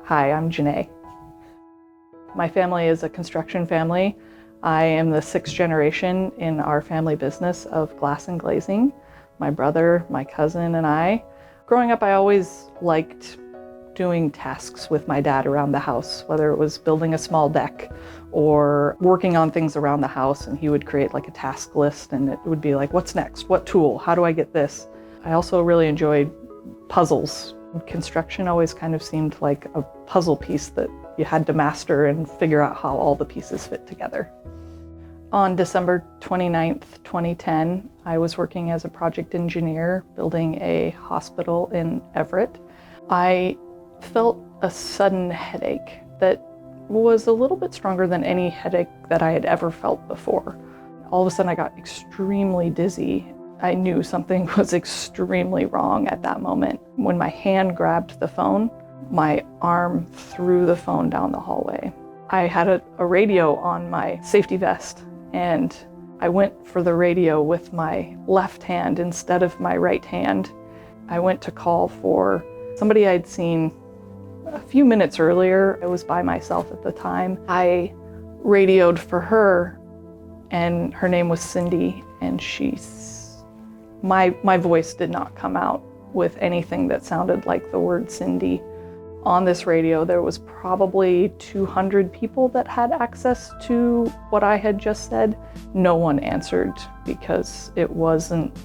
Hi, I'm Jenae. My family is a construction family. I am the 6th generation in our family business of glass and glazing. My brother, my cousin, and I. Growing up, I always liked doing tasks with my dad around the house, whether it was building a small deck or working on things around the house, and he would create like a task list and it would be like, what's next? What tool? How do I get this? I also really enjoyed puzzles. Construction always kind of seemed like a puzzle piece that you had to master and figure out how all the pieces fit together. On December 29th, 2010, I was working as a project engineer building a hospital in Everett. I felt a sudden headache that was a little bit stronger than any headache that I had ever felt before. All of a sudden I got extremely dizzy. I knew something was extremely wrong at that moment. When my hand grabbed the phone, my arm threw the phone down the hallway. I had a radio on my safety vest, and I went for the radio with my left hand instead of my right hand. I went to call for somebody I'd seen a few minutes earlier. I was by myself at the time. I radioed for her, and her name was Cindy, and my voice did not come out with anything that sounded like the word Cindy. On this radio, there was probably 200 people that had access to what I had just said. No one answered because it wasn't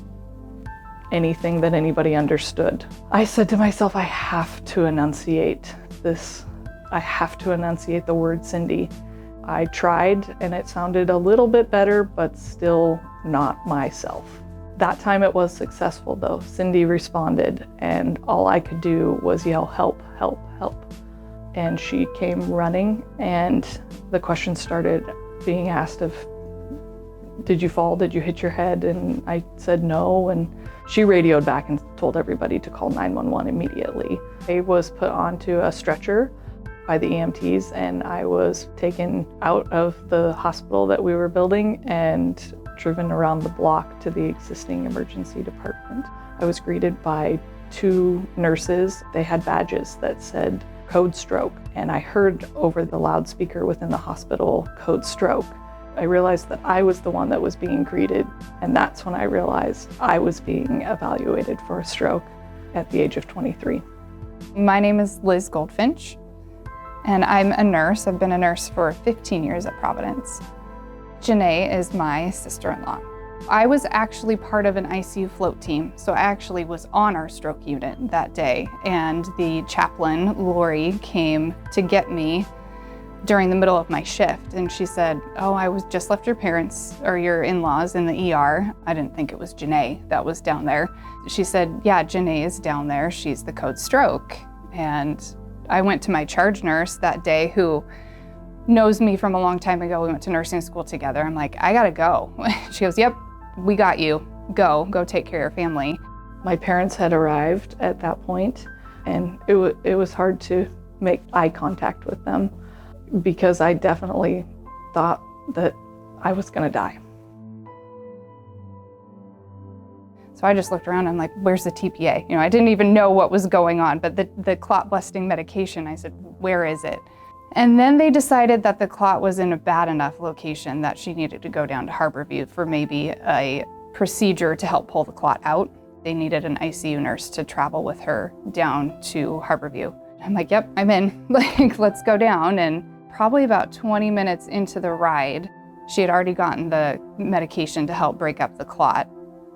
anything that anybody understood. I said to myself, I have to enunciate this. I have to enunciate the word Cindy. I tried and it sounded a little bit better, but still not myself. That time it was successful though. Cindy responded and all I could do was yell, help, help, help. And she came running and the question started being asked of, did you fall? Did you hit your head? And I said no, and she radioed back and told everybody to call 911 immediately. I was put onto a stretcher by the EMTs and I was taken out of the hospital that we were building and driven around the block to the existing emergency department. I was greeted by 2 nurses. They had badges that said code stroke, and I heard over the loudspeaker within the hospital code stroke. I realized that I was the one that was being greeted, and that's when I realized I was being evaluated for a stroke at the age of 23. My name is Liz Goldfinch, and I'm a nurse. I've been a nurse for 15 years at Providence. Jenae is my sister-in-law. I was actually part of an ICU float team, so I actually was on our stroke unit that day, and the chaplain, Lori, came to get me during the middle of my shift, and she said, oh, I was just left your parents or your in-laws in the ER. I didn't think it was Jenae that was down there. She said, yeah, Jenae is down there. She's the code stroke. And I went to my charge nurse that day, who knows me from a long time ago. We went to nursing school together. I'm like, I gotta go. She goes, yep, we got you. Go take care of your family. My parents had arrived at that point, and it was hard to make eye contact with them because I definitely thought that I was gonna die. So I just looked around and I'm like, where's the TPA? You know, I didn't even know what was going on, but the clot busting medication, I said, where is it? And then they decided that the clot was in a bad enough location that she needed to go down to Harborview for maybe a procedure to help pull the clot out. They needed an ICU nurse to travel with her down to Harborview. I'm like, yep, I'm in. Like, let's go down. And probably about 20 minutes into the ride, she had already gotten the medication to help break up the clot.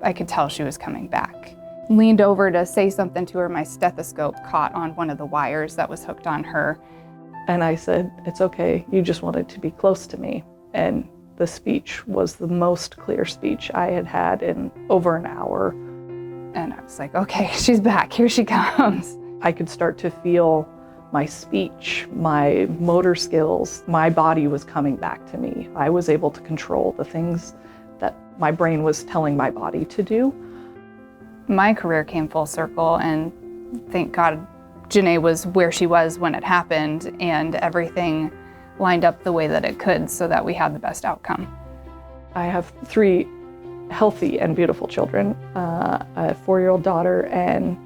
I could tell she was coming back. Leaned over to say something to her. My stethoscope caught on one of the wires that was hooked on her. And I said, it's okay, you just wanted to be close to me. And the speech was the most clear speech I had had in over an hour. And I was like, okay, she's back, here she comes. I could start to feel my speech, my motor skills, my body was coming back to me. I was able to control the things that my brain was telling my body to do. My career came full circle, and thank God Jenae was where she was when it happened, and everything lined up the way that it could so that we had the best outcome. I have 3 healthy and beautiful children, a 4-year-old daughter and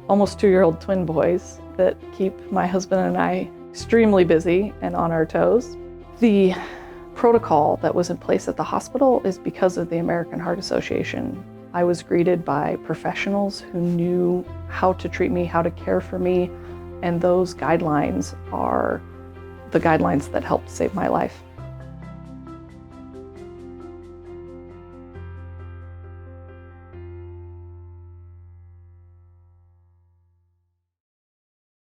almost 2-year-old twin boys. that keep my husband and I extremely busy and on our toes. The protocol that was in place at the hospital is because of the American Heart Association. I was greeted by professionals who knew how to treat me, how to care for me, and those guidelines are the guidelines that helped save my life.